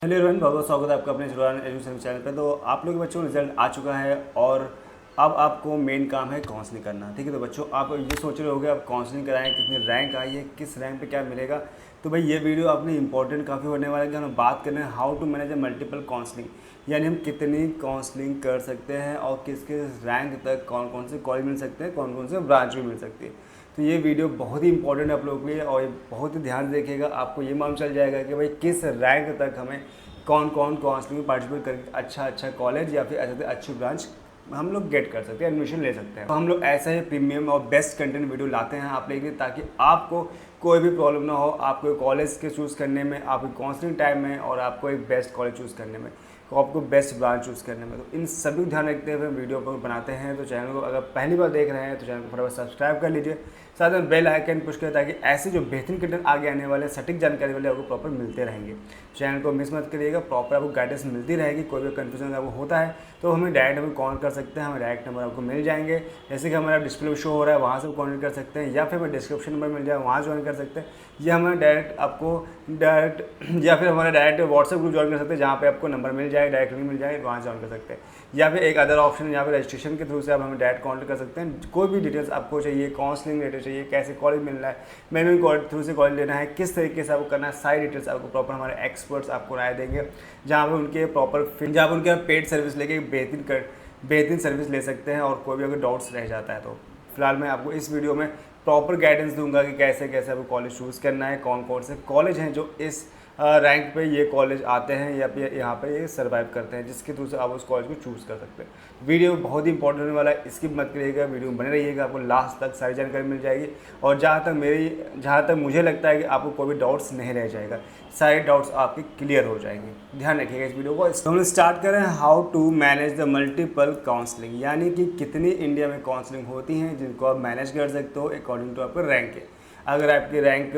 Hello everyone, बहुत बहुत स्वागत है आपका अपने जुड़ान एजुकेशन चैनल पे। तो आप लोग के बच्चों रिजल्ट आ चुका है और अब आपको मेन काम है काउंसलिंग करना। ठीक है, तो बच्चों आप ये सोच रहे होगे आप काउंसलिंग कराएं, कितनी रैंक आई है, किस रैंक पे क्या मिलेगा। तो भाई ये वीडियो अपनी इंपॉर्टेंट काफ़ी होने वाला है कि हम बात कर रहे हैं how to manage multiple counselling, यानी हम कितनी काउंसलिंग कर सकते हैं और किस किस रैंक तक कौन कौन से कॉलेज मिल सकते हैं, कौन कौन से ब्रांच भी मिल सकती है। तो ये वीडियो बहुत ही इंपॉर्टेंट है आप लोगों के लिए और ये बहुत ही ध्यान से देखिएगा। आपको ये मालूम चल जाएगा कि भाई किस रैंक तक हमें कौन कौन काउंसलिंग में पार्टिसिपेट करके अच्छा कॉलेज या फिर अच्छी ब्रांच हम लोग गेट कर सकते हैं, एडमिशन ले सकते हैं। तो हम लोग ऐसा ही प्रीमियम और बेस्ट कंटेंट वीडियो लाते हैं आप लोगों के लिए, ताकि आपको कोई भी प्रॉब्लम ना हो आपको कॉलेज के चूज़ करने में, आपको काउंसलिंग टाइम में और आपको एक बेस्ट कॉलेज चूज़ करने में, तो आपको बेस्ट ब्रांच चूज़ करने में। तो इन सभी को ध्यान रखते हुए वीडियो को बनाते हैं। तो चैनल को अगर पहली बार देख रहे हैं तो चैनल को फटाफट सब्सक्राइब कर लीजिए, साथ में बेल आइकन पुश करें ताकि ऐसे जो बेहतरीन कंटेंट आगे आने वाले सटीक जानकारी वाले आपको प्रॉपर मिलते रहेंगे। चैनल को मिस मत करिएगा, प्रॉपर आपको गाइडेंस मिलती रहेगी। कोई भी कन्फ्यूजन आपको होता है तो हमें डायरेक्ट हमें कॉल कर सकते हैं, हमें डायरेक्ट नंबर आपको मिल जाएंगे। जैसे कि हमारा डिस्प्ले में शो हो रहा है वहाँ से कॉन्टेक्ट कर सकते हैं, या फिर हमें डिस्क्रिप्शन नंबर मिल जाए वहाँ ज्वाइन कर सकते हैं, या हमें डायरेक्ट आपको डायरेक्ट या फिर हमारा डायरेक्ट व्हाट्सएप ग्रुप ज्वाइन कर सकते हैं जहाँ पे आपको नंबर मिल जाए, डायरेक्ट लिंक मिल जाए, वहाँ ज्वाइन कर सकते हैं। या फिर एक अदर ऑप्शन यहाँ पे रजिस्ट्रेशन के थ्रू से आप हमें डायरेक्ट कॉन्टेक्ट कर सकते हैं। कोई भी डिटेल्स आपको चाहिए, काउंसलिंग रिलेटेड चाहिए, कैसे कॉलेज मिलना है, मैनुअल थ्रू से कॉलेज लेना है, किस तरीके से आपको करना है, सारी डिटेल्स आपको प्रॉपर हमारे एक्सपर्ट्स आपको राय देंगे, जहाँ पर उनके प्रॉपर जहाँ पर उनके पेड सर्विस लेके बेहतरीन सर्विस ले सकते हैं। और कोई भी अगर डाउट्स रह जाता है तो फिलहाल मैं आपको इस वीडियो में प्रॉपर गाइडेंस दूंगा कि कैसे कैसे आपको कॉलेज चूज़ करना है, कौन कौन से कॉलेज हैं जो इस रैंक पे ये कॉलेज आते हैं या फिर यहाँ पे ये सर्वाइव करते हैं, जिसके थ्रू से आप उस कॉलेज को चूज़ कर सकते हैं। वीडियो बहुत ही इंपॉर्टेंट होने वाला है, स्किप मत करिएगा, वीडियो में बने रहिएगा, आपको लास्ट तक सारी जानकारी मिल जाएगी। और जहाँ तक मुझे लगता है कि आपको कोई भी डाउट्स नहीं रह जाएगा, सारे डाउट्स आपके क्लियर हो जाएंगे। ध्यान रखिएगा इस वीडियो को। तो हम स्टार्ट करें how to manage the multiple counselling, यानी कि कितनी इंडिया में काउंसलिंग होती हैं जिनको आप मैनेज कर सकते हो अकॉर्डिंग टू आपका रैंक है। अगर आपकी रैंक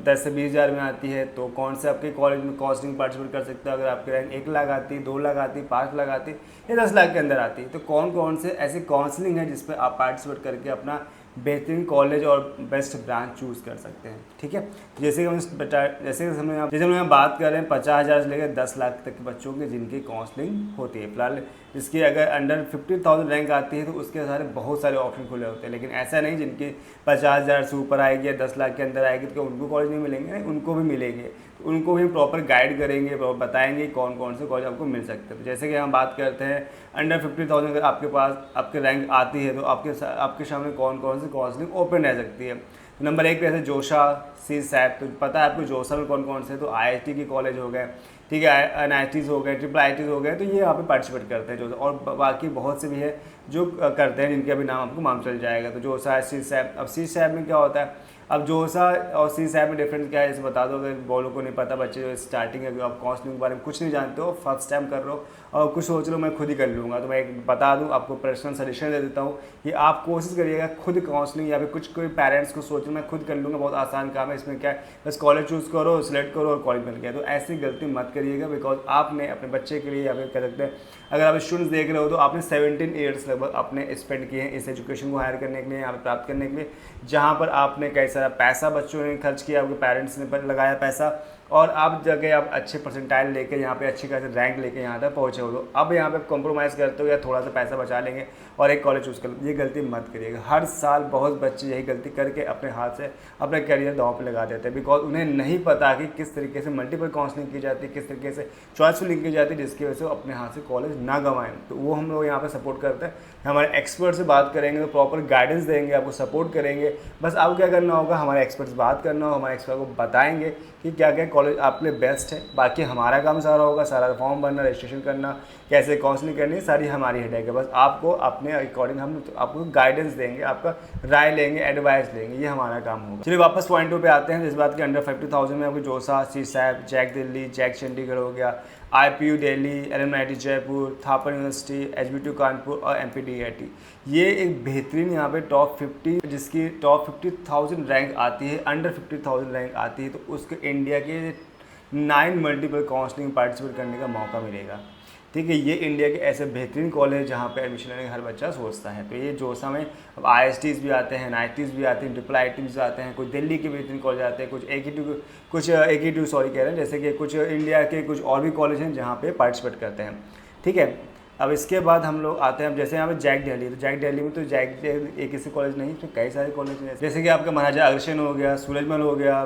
10 से 20 हज़ार में आती है तो कौन से आपके कॉलेज में काउंसलिंग पार्टिसिपेट कर सकते हो। अगर आपकी रैंक 1 लाख आती है, 2 लाख आती है, 5 लाख आती है या 10 लाख के अंदर आती है, तो कौन कौन से ऐसी काउंसलिंग है जिस पर आप पार्टिसिपेट करके अपना बेहतरीन कॉलेज और बेस्ट ब्रांच चूज़ कर सकते हैं। ठीक है, जैसे हम बात कर रहे हैं 50,000 से लेकर 10 लाख तक के बच्चों की जिनकी काउंसलिंग होती है। फिलहाल इसकी अगर अंडर 50,000 रैंक आती है तो उसके सारे बहुत सारे ऑप्शन खुले होते हैं, लेकिन ऐसा नहीं जिनकी 50,000 से ऊपर आएगी या 10 लाख के अंदर आएगी तो उनको कॉलेज नहीं मिलेंगे, नहीं उनको भी मिलेंगे। तो उनको भी हम प्रॉपर गाइड करेंगे, बताएंगे कौन कौन से कॉलेज आपको मिल सकते हैं। तो जैसे कि हम बात करते हैं अंडर 50,000 अगर आपके पास आपके रैंक आती है तो आपके सामने कौन कौन सी काउंसलिंग ओपन रह सकती है। तो नंबर 1 पे ऐसे जोशा, सी सैप, तो पता है आपको जोशा में कौन कौन से, तो IIT के कॉलेज हो गए, ठीक है, NITs हो गए, IITs हो गए, तो ये यहाँ पे पार्टिसिपेट करते हैं जो, और बाकी बहुत से भी है जो करते हैं जिनके अभी नाम आपको मालूम चल जाएगा। तो जोशा, सी सैप। अब सी सैप में क्या होता है, अब जोशा और सी सैप में डिफरेंस क्या है इसे बता दो अगर बोलो को नहीं पता, बच्चे जो स्टार्टिंग है, आप काउंसलिंग के बारे में कुछ नहीं जानते हो, फर्स्ट टाइम कर रहे हो और कुछ सोच रहे हो मैं खुद ही कर लूँगा, तो मैं एक बता दूँ आपको पर्सनल सजेशन दे देता हूँ कि आप कोशिश करिएगा खुद काउंसलिंग, या फिर कुछ कोई पेरेंट्स को सोच मैं खुद कर लूँगा, बहुत आसान काम है, इसमें क्या है बस कॉलेज चूज़ करो, सिलेक्ट करो और कॉलेज मिल गया। तो ऐसी गलती मत करिएगा, बिकॉज आपने अपने बच्चे के लिए या फिर कह सकते हैं अगर आप स्टूडेंट्स देख रहे हो तो आपने 17 ईयर्स लगभग आपने स्पेंड किए हैं इस एजुकेशन को हायर करने के लिए, यहाँ पर प्राप्त करने के लिए, जहाँ पर आपने कई सारा पैसा बच्चों ने खर्च किया, आपके पेरेंट्स ने लगाया पैसा, और आप जगह आप अच्छे परसेंटाइल लेके यहाँ पे अच्छी खासी रैंक लेके यहाँ तक पहुँचे हो। तो अब यहाँ पे कॉम्प्रोमाइज़ करते हो या थोड़ा सा पैसा बचा लेंगे और एक कॉलेज चूज़ कर लो, ये गलती मत करिएगा। हर साल बहुत बच्चे यही गलती करके अपने हाथ से अपना करियर दांव पे लगा देते हैं, बिकॉज उन्हें नहीं पता कि किस तरीके से मल्टीपल काउंसलिंग की जाती है, किस तरीके से चॉइस फिलिंग की जाती है, जिसकी वजह से वो अपने हाथ से कॉलेज ना गंवाएं। तो वो हम लोग यहाँ पर सपोर्ट करते हैं, हमारे एक्सपर्ट से बात करेंगे तो प्रॉपर गाइडेंस देंगे, आपको सपोर्ट करेंगे। बस आपको क्या करना होगा, हमारे एक्सपर्ट से बात करना होगा, हमारे एक्सपर्ट को बताएंगे कि क्या क्या कॉलेज आपके लिए बेस्ट है। बाकी हमारा काम सारा होगा, सारा फॉर्म भरना, रजिस्ट्रेशन करना, कैसे काउंसलिंग करनी है, सारी हमारी हेडेक है। बस आपको अपने अकॉर्डिंग हम आपको गाइडेंस देंगे, आपका राय लेंगे, एडवाइस लेंगे, ये हमारा काम होगा। चलिए वापस पॉइंट 2 पे आते हैं। जिस बात के अंडर 50,000 में आपको JoSAA, CSAB, JAC Delhi, JAC Chandigarh हो गया, IPU Delhi, LMIT Jaipur, Thapar university, HBTU Kanpur और MPDIT, ये एक बेहतरीन यहाँ पे टॉप 50 जिसकी टॉप 50,000 रैंक आती है, अंडर 50,000 रैंक आती है, तो उसको इंडिया के 9 मल्टीपल काउंसलिंग पार्टिसिपेट करने का मौका मिलेगा। ठीक है। ये इंडिया के ऐसे बेहतरीन कॉलेज जहाँ पे एडमिशन लेने का हर बच्चा सोचता है। तो ये जोसा में अब IITs भी आते हैं, NITs भी आते हैं, IIITs भी आते हैं, कुछ दिल्ली के बेहतरीन कॉलेज आते हैं, कुछ AQ2 सॉरी कह रहे हैं, जैसे कि कुछ इंडिया के कुछ और भी कॉलेज हैं जहाँ पे पार्टिसिपेट करते हैं, ठीक है। अब इसके बाद हम लोग आते हैं, अब जैसे यहाँ पे जैक दिल्ली, तो जैक दिल्ली में तो जैक एक ऐसे कॉलेज नहीं, तो कई सारे कॉलेज हैं, जैसे कि आपका महाराजा अग्रसेन हो गया, सूरजमल हो गया,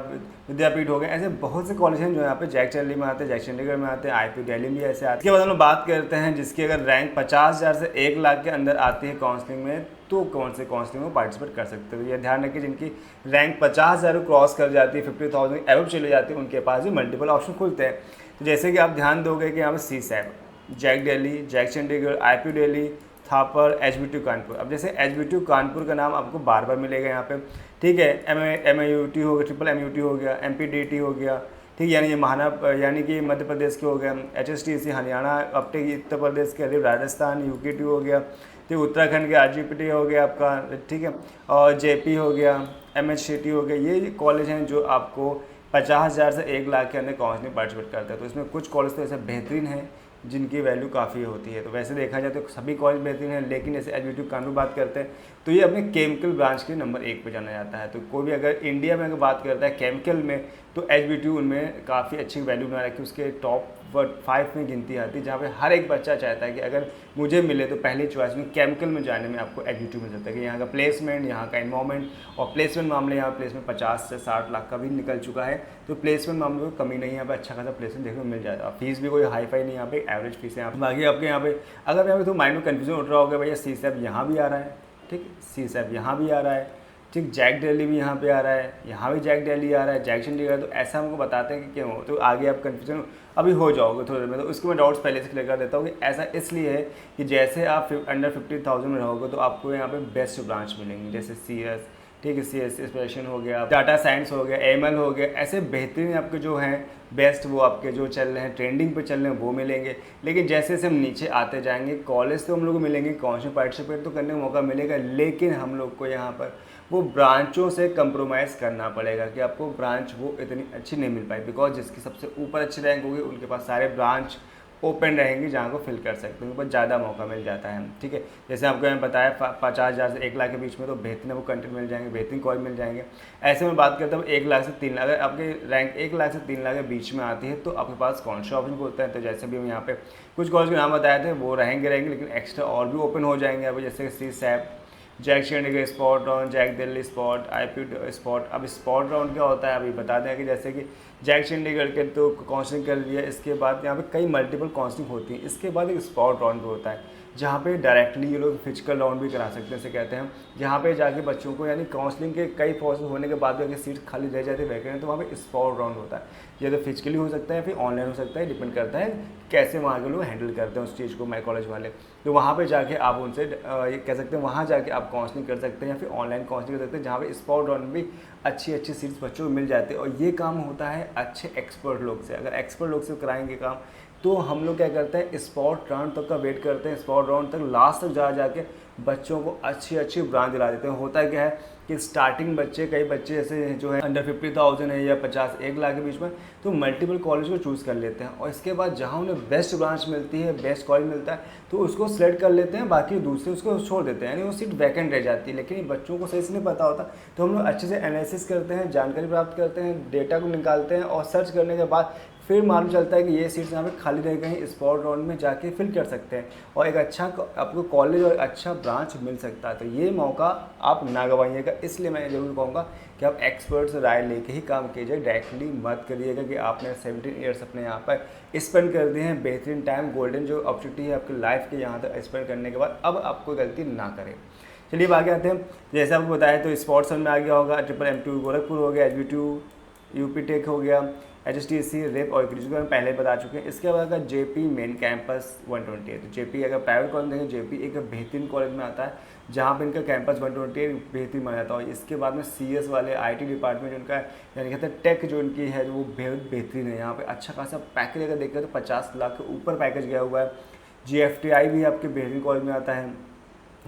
विद्यापीठ हो गया, ऐसे बहुत से कॉलेज हैं जो यहाँ पे जैक दिल्ली में आते हैं, जैक चंडीगढ़ में आते हैं, IIT दिल्ली में ऐसे आते हैं। इसके बाद हम लोग बात करते हैं जिसकी अगर रैंक 50,000 से 1 लाख के अंदर आती है काउंसलिंग में, तो कौन से काउंसलिंग में पार्टिसिपेट कर सकते हो। ये ध्यान रखिए जिनकी रैंक 50,000 क्रॉस कर जाती है, 50,000 एवब चले जाती है, उनके पास भी मल्टीपल ऑप्शन खुलते हैं। तो जैसे कि आप ध्यान दोगे कि यहाँ पर CSAT, JAC Delhi, JAC Chandigarh, IIT Delhi, Thapar, HBTU Kanpur. अब जैसे HBTU कानपुर का नाम आपको बार बार मिलेगा यहाँ पे, ठीक है। MAUT हो गया, ट्रिपल MUT हो गया, MPDT हो गया, ठीक, यानी ये यानी कि मध्य प्रदेश के हो गया, HSTC हरियाणा, अपटेक उत्तर प्रदेश के, राजस्थान UKT हो गया, ठीक, उत्तराखंड के RGPT हो गया आपका, ठीक है, और JP हो गया, MHCT हो गया। ये कॉलेज हैं जो आपको 50,000 से 1 लाख के अंदर काउंसलिंग पार्टिसिपेट करते हैं। तो इसमें कुछ कॉलेज तो ऐसे बेहतरीन हैं जिनकी वैल्यू काफ़ी होती है। तो वैसे देखा जाए तो सभी कॉलेज बेहतरीन हैं, लेकिन जैसे HBTU कानपुर बात करते हैं तो ये अपने केमिकल ब्रांच के नंबर 1 पे जाना जाता है। तो कोई भी अगर इंडिया में अगर बात करता है केमिकल में, तो HBTU उनमें काफ़ी अच्छी वैल्यू बना रखी, उसके टॉप 5 में गिनती आती है, जहाँ पे हर एक बच्चा चाहता है कि अगर मुझे मिले तो पहली चॉइस में केमिकल में जाने में आपको HBTU मिल सकता है कि यहाँ का प्लेसमेंट, यहाँ का इन्वायरमेंट, और प्लेसमेंट मामले यहाँ प्लेसमेंट 50 से 60 लाख का भी निकल चुका है। तो प्लेसमेंट मामले में कमी नहीं है, यहाँ पे अच्छा खासा प्लेसमेंट देखने को मिल जाता है। फीस भी कोई हाई फाई नहीं, यहाँ पे एवरेज फीस है। बाकी आपके यहाँ पे अगर यहाँ पे तो माइंड में कन्फ्यूजन उठ रहा होगा, भैया CSAT यहाँ भी आ रहा है, ठीक, CSAT यहाँ भी आ रहा है, ठीक, जैक दिल्ली भी यहाँ पे आ रहा है, यहाँ भी जैक दिल्ली आ रहा है, जैक चंडीगढ़, तो ऐसा हमको बताते हैं कि क्यों, तो आगे आप कन्फ्यूजन अभी हो जाओगे थोड़ी देर में। तो उसके मैं डाउट्स पहले से क्लियर कर देता हूँ कि ऐसा इसलिए है कि जैसे आप अंडर 50,000 में रहोगे तो आपको यहाँ पे बेस्ट ब्रांच मिलेंगी, जैसे CS, ठीक है, CS एक्सप्रेशन हो गया, डाटा साइंस हो गया, ML हो गया, ऐसे बेहतरीन आपके जो हैं बेस्ट, वो आपके जो चल रहे हैं ट्रेंडिंग पे चल रहे हैं वो मिलेंगे। लेकिन जैसे जैसे हम नीचे आते जाएंगे, कॉलेज तो हम लोग को मिलेंगे, कौन से पार्टिसिपेट तो करने का मौका मिलेगा, लेकिन हम लोग को यहाँ पर वो ब्रांचों से कंप्रोमाइज़ करना पड़ेगा कि आपको ब्रांच वो इतनी अच्छी नहीं मिल पाई, बिकॉज जिसकी सबसे ऊपर अच्छी रैंक होगी उनके पास सारे ब्रांच ओपन रहेंगी जहाँ को फिल कर सकते हैं, उनके पास ज़्यादा मौका मिल जाता है, ठीक है। जैसे आपको मैंने बताया 50,000 से 1 लाख के बीच में तो बेहतरीन वो कंटेंट मिल जाएंगे, बेहतरीन कॉलेज मिल जाएंगे। ऐसे में बात करता हूँ 1 लाख से 3 लाख, अगर आपके रैंक 1 लाख से 3 लाख के बीच में आती है तो आपके पास कौन से ऑप्शन होता है। तो जैसे भी हम यहाँ पे कुछ कॉलेज के नाम बताए थे वो रहेंगे, लेकिन एक्स्ट्रा और भी ओपन हो जाएंगे अभी, जैसे CSAT, JAC Chandigarh spot round, JAC Delhi spot, IIT spot. अब स्पॉट राउंड क्या होता है अभी बता दें कि जैसे कि जैक चंडीगढ़ के तो काउंसलिंग कर लिया, इसके बाद यहाँ पे कई मल्टीपल काउंसलिंग होती है, इसके बाद एक स्पॉट राउंड भी होता है जहाँ पे डायरेक्टली ये लोग फिजिकल राउंड भी करा सकते हैं, इसे कहते हैं, जहाँ पे जाके बच्चों को यानी काउंसलिंग के कई प्रोसेस होने के बाद भी अगर सीट खाली रह जाती है वैकेंट, तो वहाँ पे स्पॉट राउंड होता है। ये तो फिजिकली हो सकता है फिर ऑनलाइन हो सकता है, डिपेंड करता है कैसे वहाँ के लोग हैंडल करते हैं उस चीज़ को, माई कॉलेज वाले। तो वहाँ पे जाके आप उनसे ये कह सकते हैं, वहाँ जाके आप काउंसलिंग कर सकते हैं या फिर ऑनलाइन काउंसलिंग कर सकते हैं, जहाँ पे स्पॉट राउंड में भी अच्छी अच्छी सीट्स बच्चों को मिल जाती है। और ये काम होता है अच्छे एक्सपर्ट लोग से, अगर एक्सपर्ट लोग से कराएंगे काम तो हम लोग क्या करते हैं स्पॉट राउंड तक का वेट करते हैं, स्पॉट राउंड तक लास्ट तक जा जाके बच्चों को अच्छी अच्छी ब्रांच दिला देते हैं। होता क्या है कि स्टार्टिंग बच्चे, कई बच्चे ऐसे जो है अंडर 50,000 है या 50-1 लाख के बीच में, तो मल्टीपल कॉलेज को चूज़ कर लेते हैं और इसके बाद जहाँ उन्हें बेस्ट ब्रांच मिलती है, बेस्ट कॉलेज मिलता है, तो उसको सेलेक्ट कर लेते हैं, बाकी दूसरे उसको छोड़ देते हैं, यानी वो सीट वैकेंट रह जाती है। लेकिन बच्चों को सही से नहीं पता होता, तो हम लोग अच्छे से एनालिसिस करते हैं, जानकारी प्राप्त करते हैं, डेटा को निकालते हैं और सर्च करने के बाद फिर मालूम चलता है कि ये सीट्स यहाँ पे खाली रह गई, स्पॉट राउंड में जाके फिल कर सकते हैं और एक अच्छा आपको कॉलेज और अच्छा ब्रांच मिल सकता है। तो ये मौका आप ना गंवाइएगा, इसलिए मैं ज़रूर कहूँगा कि आप एक्सपर्ट से राय लेके ही काम कीजिए, डायरेक्टली मत करिएगा कि आपने 17 ईयर्स अपने यहाँ पर स्पेंड कर दिए हैं, बेहतरीन टाइम, गोल्डन जो अपॉर्चुनिटी है आपकी लाइफ के यहाँ तक स्पेंड करने के बाद अब आप कोई गलती ना करें। चलिए अब आगे आते हैं, जैसे आपको बताया तो स्पॉट्स में आ गया होगा, ट्रिपल M2 गोरखपुर हो गया, HBTU UP टेक हो गया, HSTC रेप और जिसको हम पहले बता चुके हैं। इसके बाद अगर JP मेन कैंपस 120 है, तो JP अगर प्राइवेट कॉलेज देखें, JP एक बेहतरीन कॉलेज में आता है जहाँ पे इनका कैंपस 128 बेहतरीन माना जाता है। इसके बाद में CS वाले IT डिपार्टमेंट उनका यानी कहते हैं टेक जो उनकी है वो बेहतरीन है, यहाँ पे अच्छा खासा पैकेज अगर देखते हैं तो 50 लाख के ऊपर पैकेज गया हुआ है। GFTI भी आपके बेहतरीन कॉलेज में आता है,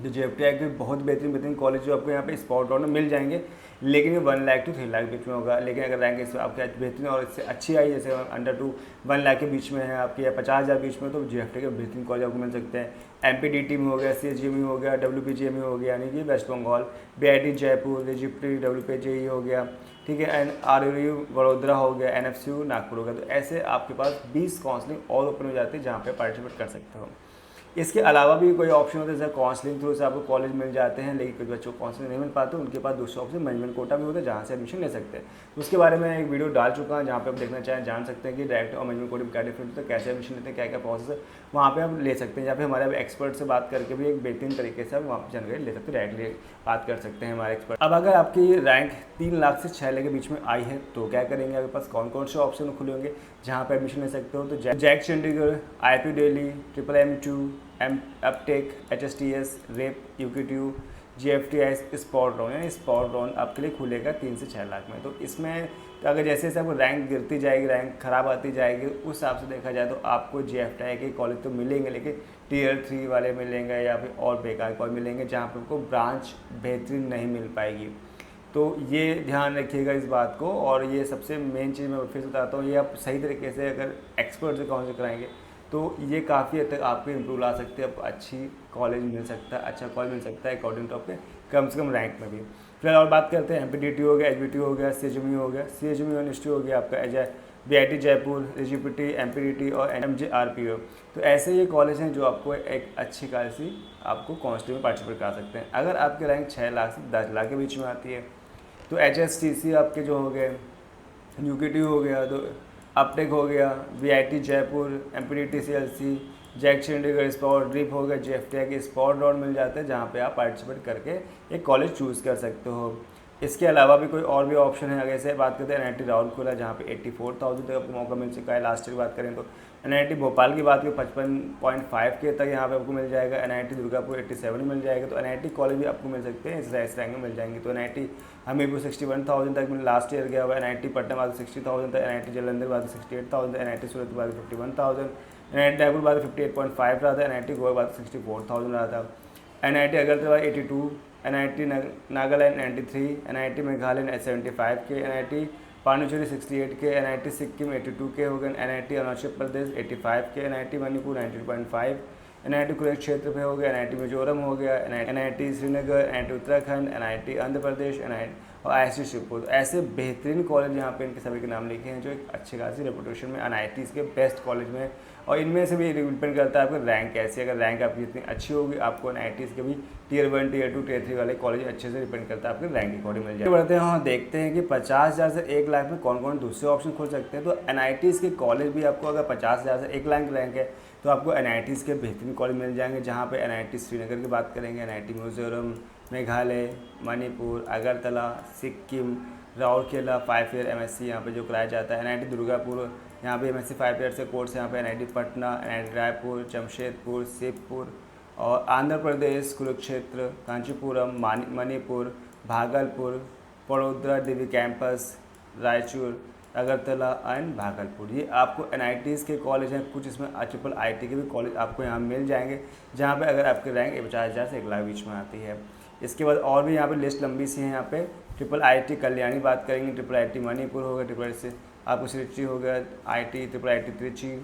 तो JFTI के बहुत बेहतरीन कॉलेज जो आपको यहाँ पे स्पॉट राउंड में मिल जाएंगे, लेकिन ये 1 लाख टू 3 लाख बीच में होगा। लेकिन अगर रैंक इसमें आपके बेहतरीन और इससे अच्छी आई, जैसे अंडर टू 1 लाख के बीच में है आपकी या 50,000 बीच में, तो JFTI के बेहतरीन कॉलेज आपको मिल सकते हैं। MPDT में हो गया, CGM में हो गया, WPGM में हो गया यानी कि West Bengal, BIT Jaipur, JPT WPJE हो गया, ठीक है, एंड RRU वडोदरा हो गया, NFCU नागपुर हो गया। तो ऐसे आपके पास 20 काउंसलिंग और ओपन हो जाती है जहाँ पे पार्टिसिपेट कर सकते हो। इसके अलावा भी कोई ऑप्शन होता है, जैसे काउंसलिंग थ्रू से आपको कॉलेज मिल जाते हैं, लेकिन कुछ बच्चों को काउंसलिंग नहीं मिल पाते, उनके पास दूसरा ऑप्शन मैनेजमेंट कोटा भी होता है जहाँ से एडमिशन ले सकते हैं। तो उसके बारे में एक वीडियो डाल चुका हूँ जहाँ पे आप देखना चाहें जान सकते हैं कि डायरेक्ट और मैनेजमेंट कोटा में क्या डिफरेंस होता है, कैसे एडमिशन लेते हैं, क्या क्या प्रोसेस है, वहाँ पे आप ले सकते हैं। जहाँ पे हमारे एक्सपर्ट से बात करके भी एक बेहतरीन तरीके से आप वहाँ पर जानकारी ले सकते हैं, डायरेक्टली बात कर सकते हैं हमारे एक्सपर्ट। अब अगर आपकी रैंक 3 लाख से 6 लाख के बीच में आई है तो क्या करेंगे, आपके पास कौन कौन से ऑप्शन खुले होंगे जहाँ पर एडमिशन ले सकते हो। तो JAC Chandigarh, IP Delhi, MMM2, UPTAC, HSTS, REAP, UKTU, JFTI spot round, यानी स्पॉट राउंड आपके लिए खुलेगा 3 से 6 लाख में। तो इसमें अगर जैसे जैसे आपको रैंक गिरती जाएगी, रैंक खराब आती जाएगी, उस हिसाब से देखा जाए तो आपको JFTI के कॉलेज तो मिलेंगे, लेकिन Tier 3 वाले मिलेंगे या फिर और बेकार कॉलेज मिलेंगे जहाँ पर आपको ब्रांच बेहतरीन नहीं मिल पाएगी। तो ये ध्यान रखिएगा इस बात को। और ये सबसे मेन चीज़ मैं फिर से बताता हूँ, ये आप सही तरीके से अगर एक्सपर्ट से काउंसिल कराएंगे तो ये काफ़ी हद तक आपको इम्प्रूव ला सकते हैं, आपको अच्छी कॉलेज मिल सकता है, अच्छा कॉलेज मिल सकता है अकॉर्डिंग टू आपके कम से कम रैंक में भी। फिर और बात करते हैं MPDT हो गया, HBT हो गया, CGMU हो गया, CGMU यूनिवर्सिटी हो गया आपका, BIT जयपुर, JPT, MPDT और MJRPO। तो ऐसे ये कॉलेज हैं जो आपको एक अच्छी खासी आपको काउंसलिंग में पार्टिसिपेट करा सकते हैं। अगर आपके रैंक 6 लाख से 10 लाख के बीच में आती है तो HSTC आपके जो हो गए, UKTU हो गया, तो अपटेक हो गया, BIT Jaipur, MPDT CLC, JAC Chandigarh spot, ड्रिप हो गया, JFTI के स्पॉट राउंड मिल जाते हैं जहाँ पे आप पार्टिसिपेट करके एक कॉलेज चूज़ कर सकते हो। इसके अलावा भी कोई और भी ऑप्शन है, अगर ऐसे बात करते हैं NIT राउरकेला जहाँ पे 84,000 तक आपको मौका मिल चुका है। लास्ट ईयर की बात करें तो NIT भोपाल की बात करें 55.5 के तक यहाँ पे आपको मिल जाएगा। NIT दुर्गापुर 87 मिल जाएगा। तो NIT कॉलेज भी आपको मिल सकते हैं, इस रैंक में मिल जाएंगे। तो NIT हमीरपुर 61,000 तक मिल लास्ट ईयर गया हुआ, NIT पटना बात 60,000 तक, NIT जालंधर बात 68,000, NIT सूरत बात 51,000, NIT रायपुर बात 58.5 रहा था, NIT गोवा बात 64,000 रहा था, NIT Agartala 82, NIT Nagaland 93, NIT Meghalaya 75 के, NIT पांडिचेरी 68 के, NIT सिक्किम 82 के हो गए, NIT अरुणाचल प्रदेश 85 के, NIT मणिपुर 90.5, NIT कुरुक्षेत्र पे हो गया, NIT मिजोरम हो गया, NIT Srinagar, NIT Uttarakhand, NIT Andhra Pradesh, NIT और IIT शिवपुर। ऐसे बेहतरीन कॉलेज यहाँ पे इनके सभी के नाम लिखे हैं जो एक अच्छी खासी रेपुटेशन में NITs के बेस्ट कॉलेज में। और इनमें से भी डिपेंड करता है आपका रैंक कैसी है। अगर रैंक आपकी जितनी अच्छी होगी आपको NITs के भी Tier 1, Tier 2, Tier 3 वाले कॉलेज अच्छे से डिपेंड करता है, आपके रैंक अकॉर्डिंग मिल जाए। बढ़ते हैं हाँ, देखते हैं कि 50,000 से 1 लाख में कौन कौन दूसरे ऑप्शन खोल सकते हैं। तो NITs के कॉलेज भी आपको अगर 50,000 से 1 लाख रैंक है तो आपको NITs के बेहतरीन कॉलेज मिल जाएंगे, जहाँ पे NIT श्रीनगर की बात करेंगे, NIT Mizoram, Meghalaya, Manipur, Agartala, Sikkim, Rourkela 5 year MSc यहाँ पे जो कराया जाता है, NIT दुर्गापुर यहाँ पे MSc 5 ईयर से कोर्स यहाँ पे, NIT पटना, NIT रायपुर, जमशेदपुर, शिवपुर और Andhra Pradesh Kurukshetra, Kanchipuram, Manipur, Bhagalpur, Vadodara DV campus, Raichur, Agartala and Bhagalpur. ये आपको NITs के कॉलेज हैं। कुछ इसमें IIIT के भी कॉलेज आपको यहाँ मिल जाएंगे, जहाँ पे अगर आपकी रैंक 50,000 से 1 लाख बीच में आती है। इसके बाद और भी यहाँ पे लिस्ट लंबी सी है। यहाँ पे IIIT कल्याणी बात करेंगे, IIIT मणिपुर हो गया, IIIT आपको श्रीची हो गया, IIT त्रिची,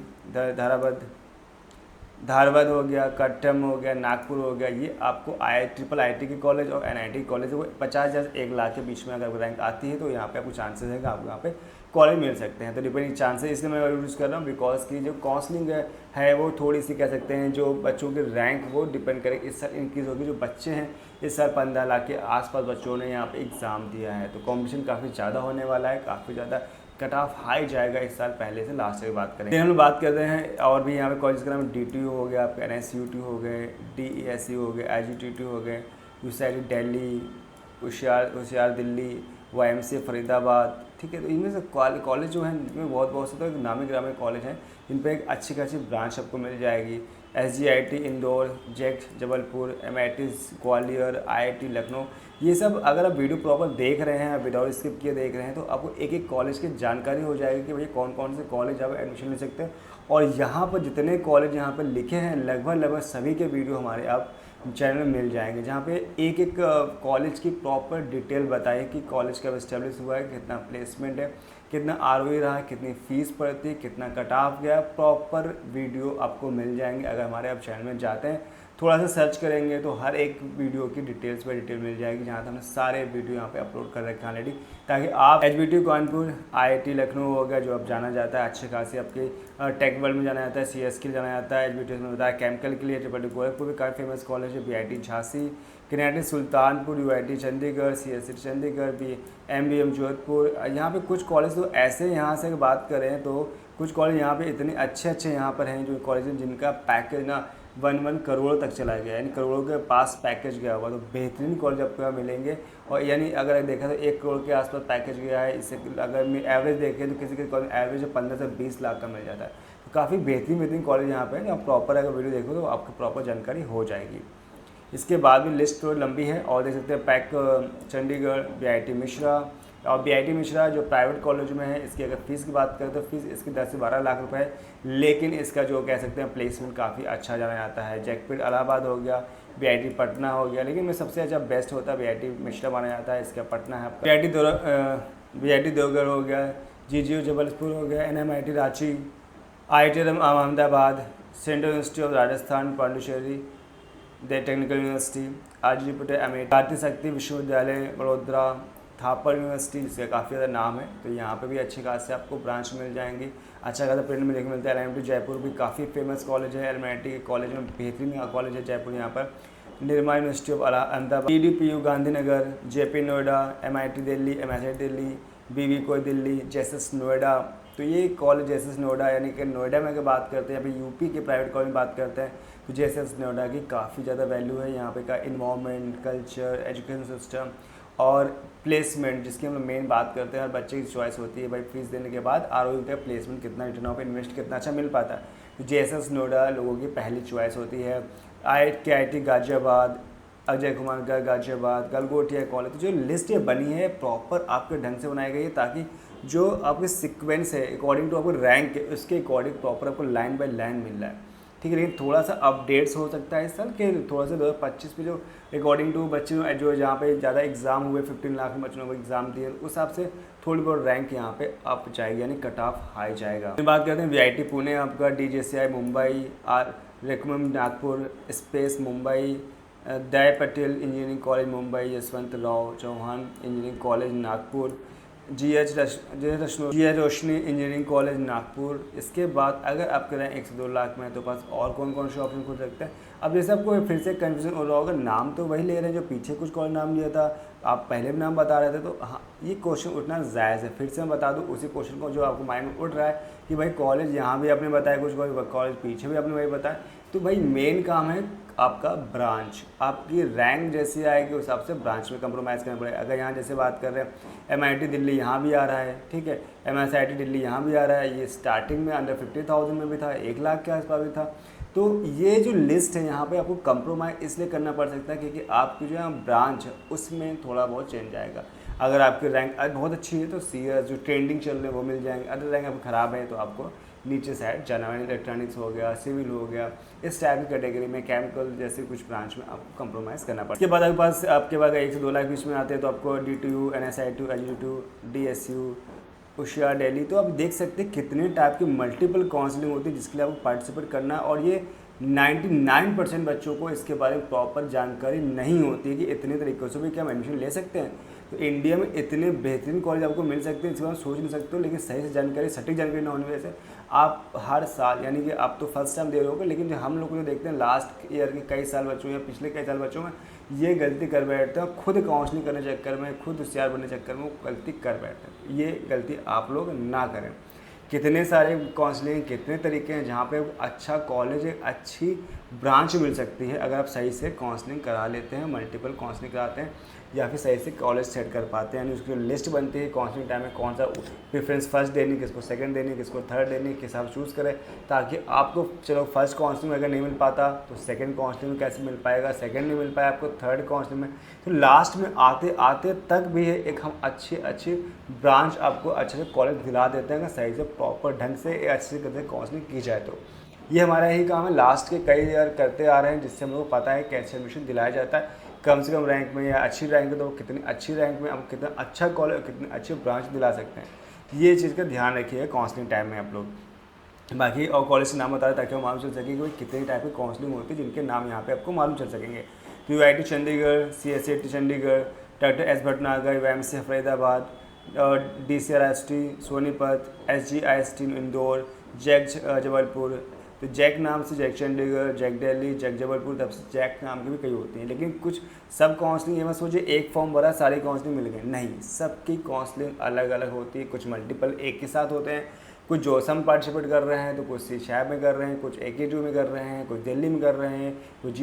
धारवाड़ हो गया, कट्टम हो गया, नागपुर हो गया। ये आपको IIT के कॉलेज और NIT कॉलेज वो 50,000 से 1 लाख के बीच में अगर रैंक आती है तो यहाँ पे आपको चांसेस है कि आपको यहाँ पे कॉलेज मिल सकते हैं। तो डिपेंडिंग चांसेस इसलिए मैं यूज़ कर रहा हूँ बिकॉज की जो काउंसलिंग है वो थोड़ी सी कह सकते हैं जो बच्चों के रैंक वो डिपेंड करे इस साल इंक्रीज़ होगी। जो बच्चे हैं इस साल 15 लाख के आसपास बच्चों ने यहाँ पे एग्ज़ाम दिया है, तो कॉम्पिटिशन काफ़ी ज़्यादा होने वाला है, काफ़ी ज़्यादा कट ऑफ हाई जाएगा इस साल पहले से। लास्ट ईयर की बात करें हम लोग बात करते हैं और भी यहाँ पे कॉलेज का नाम DTU हो गया, आपका NSUT हो गए, DESU हो गए, IGTT हो गए, UCIT दिल्ली, होशियार दिल्ली, YMCA फरीदाबाद। ठीक है, तो इनमें से कॉलेज जो हैं इनमें बहुत से तो नामी ग्रामी कॉलेज हैं जिन पर एक अच्छी खासी ब्रांच आपको मिल जाएगी। SGIT इंदौर, जेक जबलपुर, MITs ग्वालियर, IIT लखनऊ। ये सब अगर आप वीडियो प्रॉपर देख रहे हैं, विदाउट स्किप किए देख रहे हैं, तो आपको एक एक कॉलेज की जानकारी हो जाएगी कि भैया कौन कौन से कॉलेज आप एडमिशन ले सकते हैं। और यहाँ पर जितने कॉलेज यहाँ पर लिखे हैं लगभग सभी के वीडियो हमारे आप चैनल में मिल जाएंगे, जहाँ पे एक एक कॉलेज की प्रॉपर डिटेल बताइए कि कॉलेज कब इस्टेब्लिश हुआ है, कितना प्लेसमेंट है, कितना आरओई रहा है, कितनी फ़ीस पड़ती है, कितना कट ऑफ गया, प्रॉपर वीडियो आपको मिल जाएंगे। अगर हमारे आप चैनल में जाते हैं, थोड़ा सा सर्च करेंगे तो हर एक वीडियो की डिटेल्स पर डिटेल मिल जाएगी, जहाँ तक हमने सारे वीडियो यहाँ पे अपलोड कर रखे हैं ऑलरेडी, ताकि आप एचबीटी कानपुर, आईआईटी लखनऊ हो गया जो अब जाना जाता है अच्छे खासे, आपके टेक वर्ल्ड में जाना जाता है, सीएस के लिए जाना जाता है, एचबीटी में बताया केमिकल के लिए, ट्रिपल गोरखपुर भी काफ़ी फेमस कॉलेज है, BIT Jhansi, KNIT Sultanpur, UIT Chandigarh, CSC Chandigarh, भी एमबीएम जोधपुर। यहाँ पे कुछ कॉलेज तो ऐसे यहाँ से बात करें तो कुछ कॉलेज यहाँ पे इतने अच्छे अच्छे यहाँ पर हैं जो कॉलेज हैं जिनका पैकेज ना 1 करोड़ तक चला गया, यानी करोड़ों के पास पैकेज गया हुआ। तो बेहतरीन कॉलेज आपको यहाँ मिलेंगे, और यानी अगर देखा तो 1 करोड़ के आसपास पैकेज गया है। इससे अगर मैं एवरेज देखें तो किसी के कॉलेज एवरेज 15 से 20 लाख का मिल जाता है। तो काफ़ी बेहतरीन कॉलेज यहाँ पे, आप प्रॉपर अगर वीडियो देखो तो आपको प्रॉपर जानकारी हो जाएगी। इसके बाद भी लिस्ट तो लंबी है, और देख सकते हैं पैक चंडीगढ़, बीआईटी मिश्रा, और बीआईटी मिश्रा जो प्राइवेट कॉलेज में है, इसकी अगर फ़ीस की बात करें तो फीस इसकी 10 से 12 लाख रुपए है, लेकिन इसका जो कह सकते हैं प्लेसमेंट काफ़ी अच्छा जाना जाता है। जैकपीट इलाहाबाद हो गया, बीआईटी पटना हो गया, लेकिन में सबसे अच्छा बेस्ट होता है बीआईटी मिश्रा माना जाता है, इसका पटना है। बीआईटी देवगढ़ हो गया, जीजीयू जबलपुर हो गया, NMIT Ranchi, IIT Ahmedabad, central university of Rajasthan Pondicherry, the technical university, RG Patel Amethi, Bharatiya Shakti विश्वविद्यालय बड़ोदरा, थापर यूनिवर्सिटी जिसका काफ़ी ज़्यादा नाम है। तो यहाँ पे भी अच्छी खास से आपको ब्रांच मिल जाएंगी, अच्छा खासा प्रिंट में देखने मिलता है। एलएमटी जयपुर भी काफ़ी फेमस कॉलेज है, एलएमटी कॉलेज में बेहतरीन कॉलेज है जयपुर यहाँ पर। Nirma university of Ahmedabad, TDPU Gandhinagar, JP Noida, MIT Delhi, MSIT Delhi, BV कोई दिल्ली, जेएसएस नोएडा। तो ये कॉलेज जेएसएस नोएडा, यानी कि नोएडा में अगर बात करते हैं, अभी यूपी के प्राइवेट कॉलेज में बात करते हैं तो जेएसएस नोएडा की काफ़ी ज़्यादा वैल्यू है। यहाँ पे का इन्वायरमेंट, कल्चर, एजुकेशन सिस्टम और प्लेसमेंट, जिसकी हम लोग मेन बात करते हैं, हर बच्चे की चॉइस होती है भाई फीस देने के बाद आरओई का प्लेसमेंट कितना, रिटर्न ऑफ इन्वेस्ट कितना अच्छा मिल पाता है। तो जेएसएस नोएडा लोगों की पहली चॉइस होती है। IIT Ghaziabad, Ajay Kumar Garg Ghaziabad, Galgotia college. तो जो लिस्ट ये बनी है प्रॉपर आपके ढंग से बनाई गई है, ताकि जो आपके सिक्वेंस है अकॉर्डिंग टू आपको रैंक है उसके अकॉर्डिंग प्रॉपर आपको लाइन बाय लाइन मिल रहा है, ठीक है। लेकिन थोड़ा सा अपडेट्स हो सकता है इस साल के, थोड़ा सा 2025 में जो अकॉर्डिंग टू बच्चे जो जहाँ पे ज़्यादा एग्जाम हुए, 15 लाख में बच्चों को एग्जाम दिए, उस हिसाब से थोड़ी बहुत रैंक यहाँ पे अप जाएगी, यानी कट ऑफ हाई जाएगा। बात करते हैं वीआईटी पुणे आपका, डीजीसीआई मुंबई, रेकमम Nagpur, space Mumbai, Daya Patel engineering college Mumbai, Yashwantrao Chavan engineering college Nagpur, GH Raisoni engineering college Nagpur. इसके बाद अगर आप करें 1 से 2 लाख में तो पास और कौन कौन से ऑप्शन खुल सकते हैं। अब जैसे आपको फिर से कन्फ्यूजन हो रहा होगा, नाम तो वही ले रहे हैं जो पीछे कुछ कॉलेज नाम लिया था, आप पहले भी नाम बता रहे थे, तो हाँ ये क्वेश्चन उठना जायज़ है। फिर से मैं बता दूँ उसी क्वेश्चन को जो आपको माइंड में उठ रहा है कि भाई कॉलेज यहाँ भी आपने बताया, कुछ कॉलेज पीछे भी आपने वही बताया। तो भाई मेन काम है आपका ब्रांच, आपकी रैंक जैसी आएगी उस हिसाब से ब्रांच में कंप्रोमाइज़ करना पड़ेगा। अगर यहाँ जैसे बात कर रहे हैं एमआईटी दिल्ली यहाँ भी आ रहा है, ठीक है, एमएसआईटी दिल्ली यहाँ भी आ रहा है, ये स्टार्टिंग में अंडर 50,000 में भी था, 1 लाख के आसपास भी था। तो ये जो लिस्ट है यहाँ पे आपको कंप्रोमाइज़ इसलिए करना पड़ सकता है क्योंकि आपकी जो यहाँ ब्रांच है उसमें थोड़ा बहुत चेंज आएगा। अगर आपकी रैंक बहुत अच्छी है तो सीएस जो ट्रेंडिंग चल रहे हैं वो मिल जाएंगे, अदर रैंक आपको ख़राब है तो आपको नीचे साइड जाना है, इलेक्ट्रॉनिक्स हो गया, सिविल हो गया, इस टाइप की कैटेगरी में केमिकल जैसे कुछ ब्रांच में आपको कंप्रोमाइज़ करना पड़ता है। इसके बाद आपके पास 1 से 2 लाख बीच में आते हैं तो आपको DTU, NSITU, LGTU, DSU, होशियार दिल्ली। तो आप देख सकते हैं कितने टाइप की मल्टीपल काउंसलिंग होती है जिसके लिए आपको पार्टिसिपेट करना है, और ये 99% बच्चों को इसके बारे में प्रॉपर जानकारी नहीं होती है कि इतने तरीक़ों से भी क्या हम एडमिशन ले सकते हैं। तो इंडिया में इतने बेहतरीन कॉलेज आपको मिल सकते हैं, इसके बारे में सोच नहीं सकते हो, लेकिन सही से जानकारी, सटीक जानकारी ना होने की वजह से आप हर साल, यानी कि आप तो फर्स्ट टाइम दे रहे होगे, लेकिन जो हम लोग जो देखते हैं लास्ट ईयर के कई साल बच्चों या पिछले कई साल बच्चों में ये गलती कर बैठते हैं, खुद काउंसलिंग करने चक्कर में, खुद होशियार बनने चक्कर में वो गलती कर बैठते हैं। ये गलती आप लोग ना करें। कितने सारे काउंसलिंग, कितने तरीके हैं जहाँ पे अच्छा कॉलेज, एक अच्छी ब्रांच मिल सकती है अगर आप सही से काउंसलिंग करा लेते हैं, मल्टीपल काउंसलिंग कराते हैं या फिर सही से कॉलेज सेट कर पाते हैं। यानी उसकी लिस्ट बनती है काउंसलिंग टाइम में कौन सा प्रेफरेंस फर्स्ट देनी, किसको सेकंड देनी, किसको थर्ड देनी, किस हिसाब चूज़ करें, ताकि आपको चलो फर्स्ट काउंसलिंग में अगर नहीं मिल पाता तो सेकंड काउंसलिंग में कैसे मिल पाएगा, सेकंड नहीं मिल पाया आपको थर्ड काउंसलिंग में, तो लास्ट में आते आते तक भी है एक हम अच्छी ब्रांच आपको अच्छे से कॉलेज दिला देते हैं अगर सही से प्रॉपर ढंग से अच्छे से काउंसलिंग की जाए तो। ये हमारा यही काम है, लास्ट के कई ईयर करते आ रहे हैं, जिससे हम लोग को पता है कैसे एडमिशन दिलाया जाता है कम से कम रैंक में या अच्छी रैंक है तो कितनी अच्छी रैंक में आप कितना अच्छा कॉलेज कितने अच्छे ब्रांच दिला सकते हैं। ये चीज़ का ध्यान रखिएगा काउंसलिंग टाइम में आप लोग। बाकी और कॉलेज के नाम बता दें ताकि वो मालूम चल सके कि कितने टाइप की काउंसलिंग होती है, जिनके नाम यहाँ पे आपको मालूम चल सकेंगे। तो UIT Chandigarh, CSAT Chandigarh, doctor S Bhatnagar UMC Faridabad, DCRIST Sonipat, SGIST Indore, Jack Jabalpur. तो जैक नाम से Jack Chandigarh, Jack Delhi, Jack Jabalpur, तब से जैक नाम की भी कई होती हैं। लेकिन कुछ सब काउंसलिंग ये मत सोचिए एक फॉर्म भरा सारी काउंसलिंग मिल गई, नहीं, सबकी काउंसलिंग अलग अलग होती है। कुछ मल्टीपल एक के साथ होते हैं, कुछ जोसा में पार्टिसिपेट कर रहे हैं तो कुछ शहर में कर रहे हैं, कुछ AKTU में कर रहे हैं, कुछ दिल्ली में कर रहे हैं, कुछ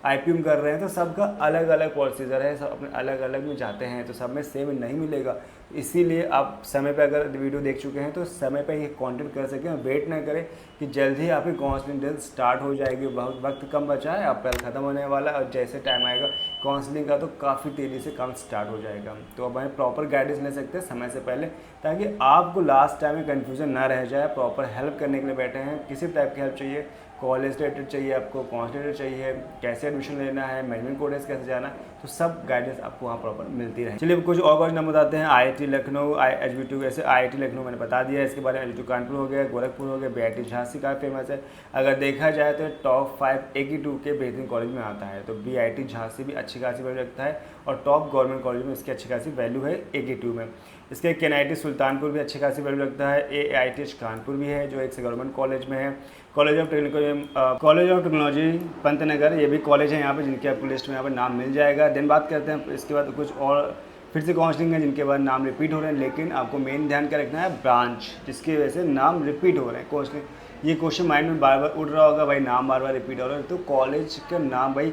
IPU में कर रहे हैं। तो सबका अलग अलग प्रोसीजर है, सब अपने अलग अलग में जाते हैं, तो सब में सेम नहीं मिलेगा। इसीलिए आप समय पे अगर वीडियो देख चुके हैं तो समय पे ये कंटेंट कर सकें, वेट ना करें कि जल्द ही आपकी काउंसलिंग जल्द स्टार्ट हो जाएगी। बहुत वक्त कम बचा है, अप्रैल ख़त्म होने वाला है और जैसे टाइम आएगा काउंसलिंग का तो काफ़ी तेज़ी से काम स्टार्ट हो जाएगा। तो अब हमें प्रॉपर गाइडेंस ले सकते हैं समय से पहले, ताकि आपको लास्ट टाइम में कन्फ्यूज़न ना रह जाए। प्रॉपर हेल्प करने के लिए बैठे हैं, किसी टाइप की हेल्प चाहिए, कॉलेज रिलेटेड चाहिए आपको, काउंसलिंग रिलेटेड चाहिए, कैसे एडमिशन लेना है, मैनेजमेंट कोर्सेज कैसे जाना है, तो सब गाइडेंस आपको वहाँ प्रॉपर मिलती रहे। चलिए कुछ और कॉलेज नाम बताते हैं। IIT लखनऊ, HBTU, ऐसे IIT लखनऊ मैंने बता दिया है, इसके बारे में HBTU कानपुर हो गया, गोरखपुर हो गया, BIT झांसी का फेमस है। अगर देखा जाए तो टॉप 5 AKTU के बेहतरीन कॉलेज में आता है, तो BIT झांसी भी अच्छी खासी वैल्यू रखता है और टॉप गवर्नमेंट कॉलेज में इसकी अच्छी खासी वैल्यू है AKTU में। इसके KNIT सुल्तानपुर भी अच्छी खासी वैल्यू रखता है। AITH कानपुर भी है जो एक गवर्नमेंट कॉलेज में है। कॉलेज ऑफ टेक्नोलॉजी पंतनगर, ये भी कॉलेज है यहाँ पे, जिनके आपको लिस्ट में यहाँ पर नाम मिल जाएगा। देन बात करते हैं इसके बाद कुछ और फिर से काउंसलिंग है जिनके बाद नाम रिपीट हो रहे हैं, लेकिन आपको मेन ध्यान क्या रखना है, ब्रांच जिसकी वजह से नाम रिपीट हो रहे हैं। काउंसलिंग ये क्वेश्चन माइंड में बार बार उड़ रहा होगा, भाई नाम बार बार रिपीट हो रहा है, तो कॉलेज का नाम भाई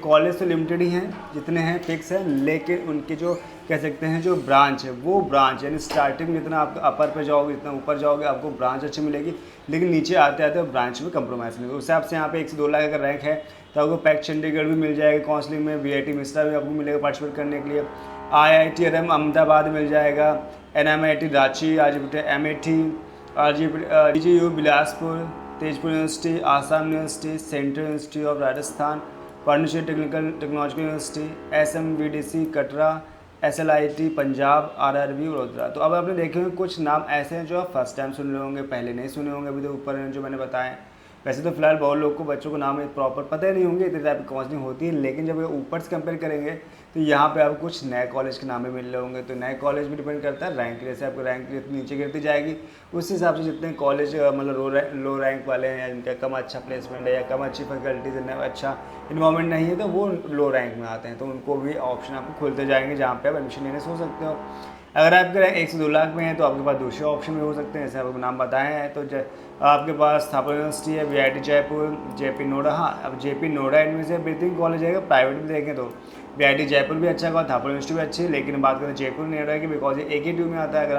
कॉलेज तो लिमिटेड ही हैं, जितने हैं फिक्स हैं, लेकिन उनके जो कह सकते हैं जो ब्रांच है वो ब्रांच यानी स्टार्टिंग में जितना आप अपर पे जाओगे जितना ऊपर जाओगे आपको ब्रांच अच्छी मिलेगी, लेकिन नीचे आते आते ब्रांच में कंप्रोमाइज़ नहीं होगा। उस हिसाब से यहाँ पे 1 से 2 लाख अगर रैंक है तो आपको पैक चंडीगढ़ भी मिल जाएगा काउंसलिंग में, VIT मिश्रा भी आपको मिलेगा पार्टिसिपेट करने के लिए, IIT अहमदाबाद मिल जाएगा, NMIT Ranchi, MIT, GGU Bilaspur, Tezpur university, Assam university, central university of Rajasthan, Pondicherry technological university, SMVDC Katra, SLIT Punjab, RRB Vadodara. तो अब आपने देखे होंगे कुछ नाम ऐसे हैं जो आप फर्स्ट टाइम सुन रहे होंगे, पहले नहीं सुने होंगे, अभी तो ऊपर जो मैंने बताए। वैसे तो फिलहाल बहुत लोग को बच्चों को नाम प्रॉपर पता ही नहीं होंगे, इतने टाइप की काउंसलिंग होती है, लेकिन जब ऊपर से कंपेयर करेंगे तो यहाँ पे आपको कुछ नए कॉलेज के नाम भी मिल रहे होंगे। तो नए कॉलेज भी डिपेंड करता है रैंक, जैसे आपको रैंक जितनी नीचे गिरती जाएगी उस हिसाब से जितने कॉलेज मतलब लो रैंक वाले हैं या जिनका कम अच्छा प्लेसमेंट है या कम अच्छी फैकल्टीज है, अच्छा इन्वायरमेंट नहीं है, तो वो लो रैंक में आते हैं, तो उनको भी ऑप्शन आपको खुलते जाएंगे जहाँ पे आप एडमिशन लेने से हो सकते हो। अगर आपके रैंक 1 से 2 लाख में है तो आपके पास दूसरे ऑप्शन भी हो सकते हैं, जैसे आपको नाम बताए हैं। तो आपके पास थापर यूनिवर्सिटी है, VIT जयपुर, JP नोएडा। हाँ, अब JP नोएडा यूनिवर्सिटी बेहतरीन कॉलेज है, प्राइवेट में देखें तो VIT जयपुर भी अच्छा कॉलेज, थापर यूनिवर्सिटी भी अच्छी है, लेकिन बात करें जयपुर नोएडा की बिकॉज ये AKTU में आता है। अगर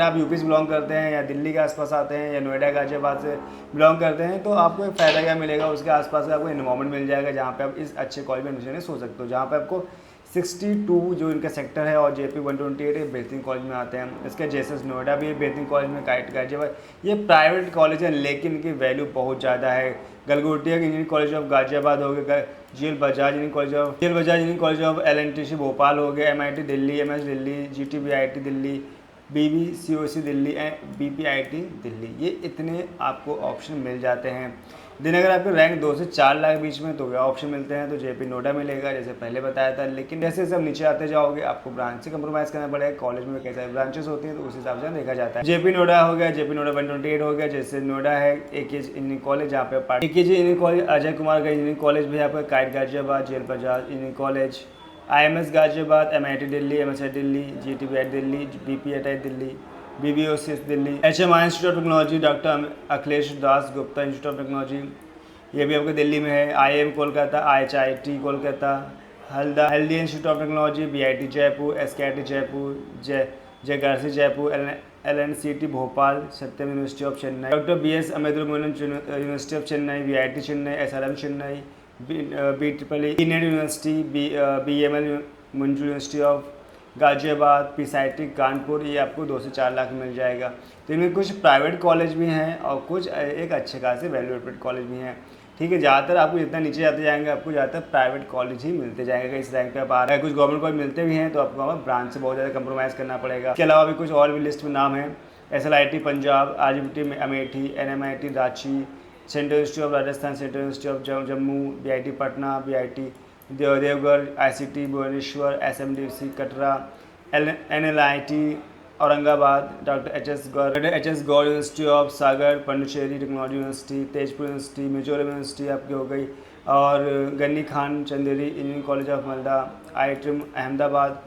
आप UP से बिलोंग करते हैं या दिल्ली के आसपास आते हैं या नोएडा गाजियाबाद से बिलोंग करते हैं तो आपको एक फ़ायदा क्या मिलेगा, उसके आसपास आपको इन्वायरमेंट मिल जाएगा जहाँ पे आप इस अच्छे कॉलेज में एडमिशन हो सकते हो, जहाँ पे आपको 62 जो इनका सेक्टर है और JP 128 है बेहतरीन कॉलेज में आते हैं। इसका JSS नोएडा भी बेहतरीन कॉलेज में गाजियाबाद, ये प्राइवेट कॉलेज है लेकिन इनकी वैल्यू बहुत ज़्यादा है। Galgotia engineering college of Ghaziabad हो गया, GL Bajaj engineering college of LNTC Bhopal हो गया, MIT Delhi, MS Delhi, GTBIT Delhi, BBCOC Delhi, BPIT Delhi, ये इतने आपको ऑप्शन मिल जाते हैं। दिन अगर आपके रैंक 2 से 4 लाख बीच में तो क्या ऑप्शन मिलते हैं, तो JP नोएडा मिलेगा जैसे पहले बताया था, लेकिन जैसे सब नीचे आते जाओगे आपको ब्रांच से कंप्रोमाइज़ करना पड़ेगा। कॉलेज में कैसे ब्रांचेस होती हैं तो उस हिसाब से देखा जाता है। JP नोएडा हो गया, JP नोएडा 128 हो गया, जैसे नोएडा है AKG इंजीनियरिंग कॉलेज, जहाँ पे AKG engineering college, Ajay Kumar का इंजीनियरिंग कॉलेज भी यहाँ पर, kite Ghaziabad, JL Bajaj engineering college, IMS Ghaziabad, MIT Delhi, MSI Delhi, GTBI Delhi, BPIT Delhi, BBOC Delhi, HMI institute of technology, doctor Akhilesh Das Gupta institute of technology, ये भी आपको दिल्ली में है, IIM Kolkata, IHIT Kolkata, Haldia institute of technology, BIT Jaipur, SKIT Jaipur, जयगारसी Jaipur, LNCT Bhopal, Satyam university of Chennai, doctor BS Ambedkar university of Chennai, VIT Chennai, SRM Chennai, BEE नेट university, BML Munjal university of Ghaziabad, PSIT Kanpur, ये आपको 2 से 4 लाख में मिल जाएगा। तो इनमें कुछ प्राइवेट कॉलेज भी हैं और कुछ एक अच्छे खासे वैल्यूएटेड कॉलेज भी हैं। ठीक है, ज़्यादातर आपको जितना नीचे जाते जाएंगे आपको ज़्यादातर प्राइवेट कॉलेज ही मिलते जाएंगे। इस रैंक पे आप आ रहे हैं, कुछ गवर्नमेंट कॉलेज मिलते भी हैं तो आपको वहाँ ब्रांच से बहुत ज़्यादा कंप्रोमाइज़ करना पड़ेगा। इसके अलावा भी कुछ और भी लिस्ट में नाम है, SLIT Punjab, RGPT Amethi, NMIT Ranchi, central institute of Rajasthan, central institute of Jammu, BIT Patna, BIT Deoghar, ICT Bhubaneswar, SMDC Katra, NLIT Aurangabad, doctor H S Gour university of Sagar, Pondicherry technology university, Tezpur university, Mizoram university आपकी हो गई, और Ghani Khan Choudhury engineering college of Malda, IIT Ahmedabad.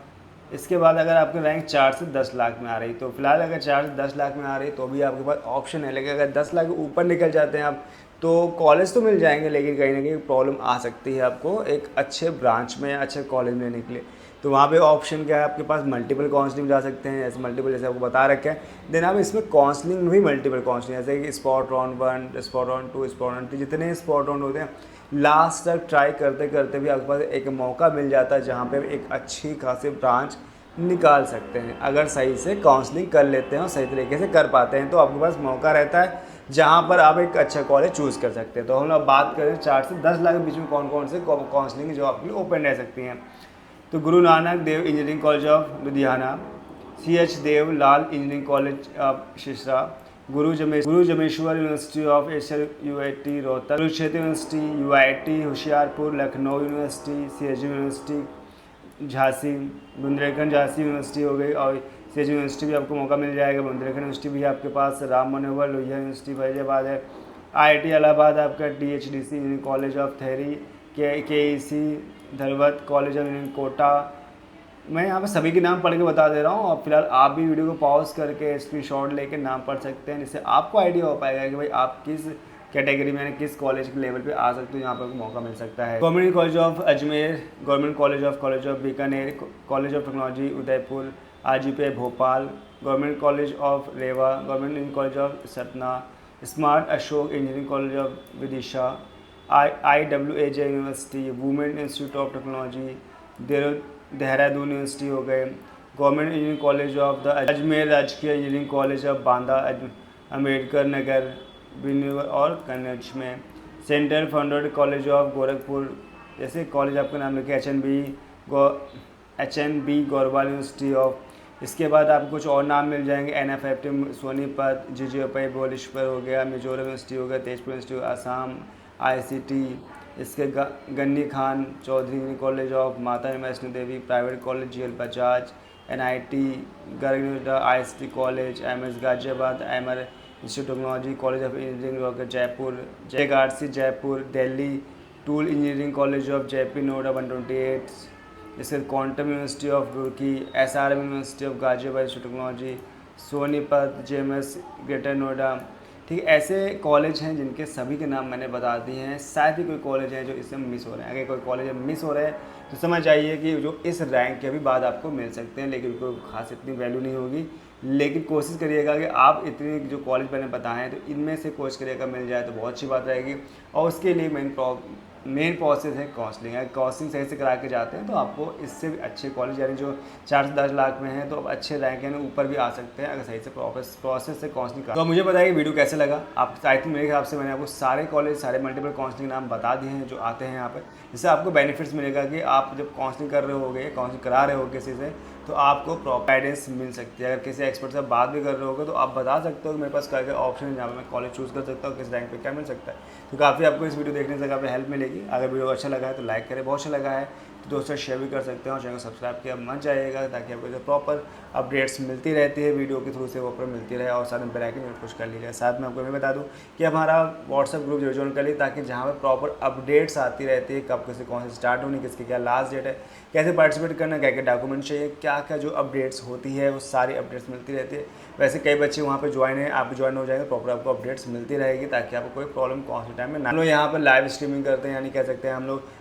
इसके बाद अगर आपकी रैंक 4 से 10 लाख में आ रही, तो फिलहाल अगर 4 से 10 लाख में आ रही तो भी आपके पास ऑप्शन है। लेकिन अगर 10 लाख ऊपर निकल जाते हैं आप तो कॉलेज तो मिल जाएंगे, लेकिन कहीं ना कहीं प्रॉब्लम आ सकती है आपको एक अच्छे ब्रांच में या अच्छे कॉलेज में लेने के लिए। तो वहाँ पे ऑप्शन क्या है आपके पास, मल्टीपल काउंसलिंग जा सकते हैं, जैसे मल्टीपल जैसे आपको बता रखे हैं। देन आप इसमें काउंसलिंग में भी मल्टीपल काउंसलिंग, जैसे कि spot round 1, spot round 2, spot round 3, जितने स्पॉट राउंड होते हैं लास्ट तक ट्राई करते करते भी आपके पास एक मौका मिल जाता है जहाँ पे एक अच्छी खासी ब्रांच निकाल सकते हैं। अगर सही से काउंसलिंग कर लेते हैं और सही तरीके से कर पाते हैं तो आपके पास मौका रहता है जहाँ पर आप एक अच्छा कॉलेज चूज़ कर सकते हैं। तो हम लोग बात करें 4 से 10 लाख के बीच में कौन कौन से काउंसलिंग जो आपके लिए ओपन रह सकती हैं। तो Guru Nanak Dev engineering college of Ludhiana, CH Dev Lal engineering college of Sirsa, Guru Jambheshwar university of एशिया UIT Rohtak, Kurukshetra university, UIT Hoshiarpur, Lucknow university, CSU university Jhansi, Bundelkhand Jhansi university हो गई, और CSU यूनिवर्सिटी भी आपको मौका मिल जाएगा। बुंदेलखंड यूनिवर्सिटी भी आपके पास, राम मनोहर लोहिया यूनिवर्सिटी फैजाबाद है, IIT इलाहाबाद आपका, THDC engineering college of Tehri, KEC धरवत, कॉलेज ऑफ इंजीनियरिंग कोटा। मैं यहाँ पे सभी के नाम पढ़ के बता दे रहा हूँ, और फिलहाल आप भी वीडियो को पॉज करके स्क्रीनशॉट लेके नाम पढ़ सकते हैं, जिससे आपको आइडिया हो पाएगा कि भाई आप किस कैटेगरी में किस कॉलेज के लेवल पे आ सकते हो, यहाँ पर मौका मिल सकता है। Government college of Ajmer, government college of Bikaner, college of technology Udaipur, RGPI Bhopal, government college of Rewa, government engineering college of Satna, Samrat Ashok engineering college of Vidisha, IWAJ university, women institute of technology Dehradun university हो गए, government engineering college of the Ajmer, Rajkiya engineering college of Banda, Ambedkar Nagar Bijnor और कन्नौज में, central funded college of Gorakhpur, जैसे college आपका नाम लिखे HNB गौरवाल university of. इसके बाद आपको कुछ और नाम मिल जाएंगे, NFFT सोनीपत, GGPI भुवनेश्वर हो गया, मिजोरम यूनिवर्सिटी हो गया, तेजपुर यूनिवर्सिटी आसाम, ICT, इसके Ghani Khan Choudhury college of Mata Vaishno Devi, private college GL Bajaj, NIT Garg, ICT college, MS Ghaziabad, MR institute technology, college of engineering Jaipur, JGRC Jaipur, Delhi टूल engineering college of JP Noida 128, इसके quantum university of Roorkee, SRM university of Ghaziabad institute technology, Sonipat, JMS greater Noida. ठीक है, ऐसे college हैं जिनके सभी के नाम मैंने बता दिए हैं। शायद ही कोई कॉलेज है जो इससे मिस हो रहे हैं। अगर कोई कॉलेज मिस हो रहे हैं तो समझ आइए कि जो इस रैंक के भी बाद आपको मिल सकते हैं, लेकिन कोई खास इतनी वैल्यू नहीं होगी। लेकिन कोशिश करिएगा कि आप इतने जो कॉलेज मैंने बताए हैं तो इनमें से कोशिश करिएगा मिल जाए तो बहुत अच्छी बात रहेगी। और उसके लिए मेन प्रोसेस है काउंसलिंग। अगर काउंसलिंग सही से करा के जाते हैं तो आपको इससे भी अच्छे कॉलेज, यानी जो 4 से 10 लाख में हैं तो अच्छे रैंक हैं ऊपर भी आ सकते हैं अगर सही से प्रोसेस से काउंसलिंग करा। तो मुझे बताइए वीडियो कैसे लगा आप। आई थिंक मेरे हिसाब से मैंने आपको सारे कॉलेज, सारे मल्टीपल काउंसलिंग नाम बता दिए हैं जो आते हैं यहाँ पर। जिससे आपको बेनिफिट्स मिलेगा कि आप जब काउंसलिंग कर रहे होगे, काउंसलिंग करा रहे हो किसी से, तो आपको प्रॉपर गाइडेंस मिल सकती है। अगर किसी एक्सपर्ट से बात भी कर रहे होगे तो आप बता सकते हो कि मेरे पास क्या क्या ऑप्शन है जहाँ पर मैं कॉलेज चूज़ कर सकता हूँ, किस रैंक पे क्या मिल सकता है। तो काफ़ी आपको इस वीडियो देखने से काफ़ी हेल्प मिलेगी। अगर वीडियो अच्छा लगा है तो लाइक करें, बहुत अच्छा लगा है तो दोस्तों शेयर भी कर सकते हैं, और चैनल को सब्सक्राइब किया मत जाइएगा ताकि आपको जो प्रॉपर अपडेट्स मिलती रहती है वीडियो के थ्रू से वो प्रॉपर मिलती रहे। और साथ में बेल आइकन भी पुश कर लीजिए। साथ में आपको मैं बता दूं कि हमारा व्हाट्सएप ग्रुप जरूर ज्वाइन कर लीजिए ताकि जहाँ पर प्रॉपर अपडेट्स आती रहती है, कब किसी कौन से स्टार्ट होनी, किसकी क्या लास्ट डेट है, कैसे पार्टिसिपेट करना, क्या क्या डॉक्यूमेंट चाहिए, क्या क्या जो अपडेट्स होती है वो सारी अपडेट्स मिलती रहती है। वैसे कई बच्चे वहाँ पे ज्वाइन है, आप भी ज्वाइन हो जाएंगे, प्रॉपर आपको अपडेट्स मिलती रहेगी ताकि आपको कोई प्रॉब्लम कौन से टाइम में ना। हम लोग यहाँ पर लाइव स्ट्रीमिंग करते हैं, यानी कह सकते हैं हम लोग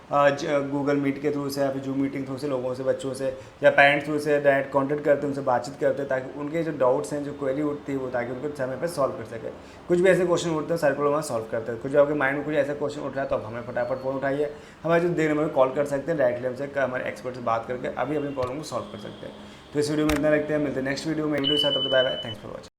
गूगल मीट के थ्रू से या फिर जूम मीटिंग थ्रू से लोगों से, बच्चों से या पेरेंट्स थ्रू से डायरेक्ट कॉन्टेक्ट करते हैं, उनसे बातचीत करते हैं ताकि उनके जो डाउट्स हैं, जो क्वेरी उठती है वो ताकि उनको समय पर सॉल्व कर सके। कुछ भी ऐसे क्वेश्चन उठते हैं सारे प्रॉब्लम सॉल्व करते हैं। कुछ आपके माइंड में कुछ ऐसा क्वेश्चन उठ रहा है तो आप हमें फटाफट फ़ोन उठाइए, हमारे जो देर में कॉल कर सकते हैं, डायरेक्टली हमसे हमारे एक्सपर्ट से बात करके अभी अपनी प्रॉब्लम को सॉल्व कर सकते हैं। तो इस वीडियो में इतना रखते हैं, मिलते हैं नेक्स्ट वीडियो में। वीडियो के साथ, तब तक bye bye, thanks for watching.